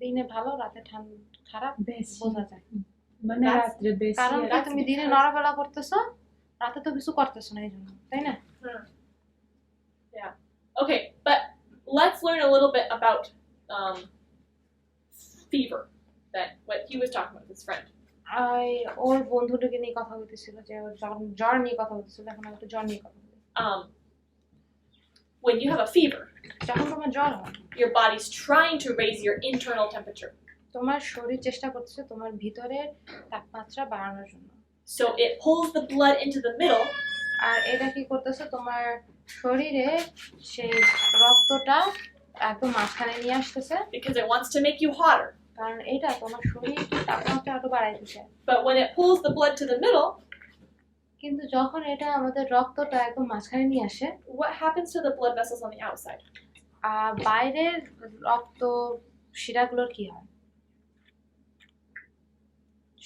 দিনে ভালো, রাতে খারাপ বেশি বোঝা যায়। মানে That's- রাত্রে বেশি। কারণ কি That's তুমি দিনে because- নড়াচড়া করতেছো, রাতে তো কিছু করতেছো না, এই জন্য, তাই না? Yeah. Okay, but let's learn a little bit about fever. That what he was talking about with his friend. ওর বন্ধুটাকে নিয়ে কথা বলতেছিল, যে ওর যখন জ্বর নিয়ে কথা বলতেছিল, এখন আমি একটু জ্বর নিয়ে কথা বলি। When you have a fever, যখন তোমার জ্বর হয়, your body's trying to raise your internal temperature. তোমার শরীর চেষ্টা করতেছে তোমার ভিতরের তাপমাত্রা বাড়ানোর জন্য। So it pulls the blood into the middle. আর এটা কি করতেছে, তোমার শরীরে সেই রক্তটা একদম মাঝখানে নিয়ে আসতেছে, Because it wants to make you hotter. কারণ এটা তোমার শরীর তাপমাত্রা আরো বাড়াইতেছে। But when it pulls the blood to the middle, কিন্তু যখন এটা আমাদের রক্তটা একদম মাঝখানে নিয়ে আসে, what happens to the blood vessels on the outside? বাইরের রক্ত শিরাগুলোর কি হয়?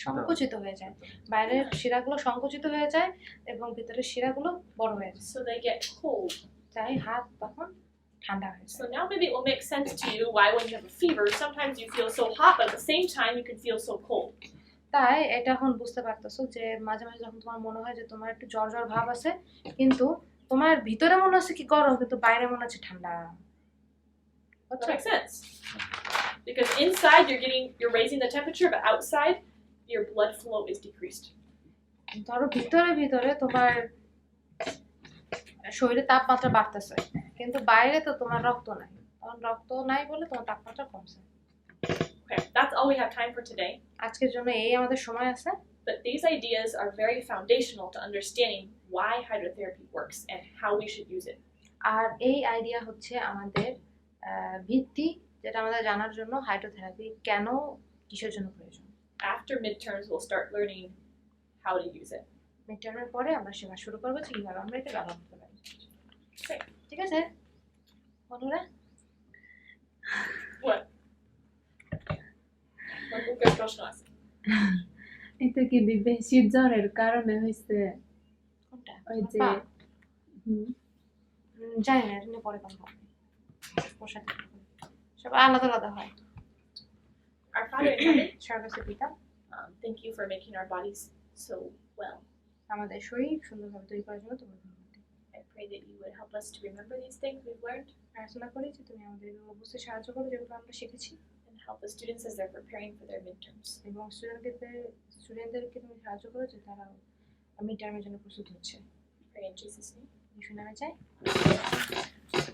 সংকুচিত হয়ে যায়। বাইরের শিরাগুলো সংকুচিত হয়ে যায় এবং ভিতরের শিরাগুলো বড় হয়ে যায়। So they get cold. তাই হাত তখন ঠান্ডা হয়ে যায়। So now maybe it will make sense to you why when you have a fever, sometimes you feel so hot, but at the same time you can feel so cold. তাই এটা এখন বুঝতে পারতেছো যে মাঝে মাঝে যখন তোমার মনে হয় যে তোমার একটু জ্বর জ্বর ভাব আছে, কিন্তু তোমার ভিতরে মনে হচ্ছে কি গরম, কিন্তু বাইরে মনে হচ্ছে ঠান্ডা। That makes sense. Because inside you're raising the temperature, but outside your blood flow is decreased. ধরো ভিতরে তোমার শরীরে তাপমাত্রা বাড়তেছে, কিন্তু বাইরে তো তোমার রক্ত নাই, তখন রক্ত নাই বলে তোমার তাপমাত্রা কমছে। Okay, that's all we have time for today. আজকের জন্য এই আমাদের সময় আছে। But these ideas are very foundational to understanding why hydrotherapy works and how we should use it. আর এই আইডিয়া হচ্ছে আমাদের ভিত্তি, যেটা আমাদের জানার জন্য হাইড্রোথেরাপি কেন, কিসের জন্য প্রয়োজন। After midterms, we'll start learning how to use it. মিডটার্মের পরে আমরা শেখা শুরু করবো যে কিভাবে আমরা এটা ব্যবহার করতে পারি। Okay. ঠিক আছে বন্ধুরা? What? What প্রশ্ন আছে? এটা কি বেশি জ্বরের কারণে হয়েছে? কোনটা? ওই যে পা? হুম, জানি না, এটা নিয়ে পরে কথা হবে। পোশাক সব আলাদা আলাদা হয়। Our Father in heaven, স্বর্গস্থ পিতা, thank you for making our bodies so well. আমাদের শরীর সুন্দরভাবে তৈরি করার জন্য তোমার ধন্যবাদ দিই। I pray that you would help us to remember these things we've learned প্রার্থনা করি যে তুমি আমাদের বুঝতে সাহায্য করো যেগুলো আমরা শিখেছি, and help the students as they're preparing for their midterms. এবং স্টুডেন্টদেরকে তুমি সাহায্য করো যে তারা মিড টার্মের জন্য প্রস্তুত হচ্ছে। Pray in Jesus' name. যিশুর নামে চাই।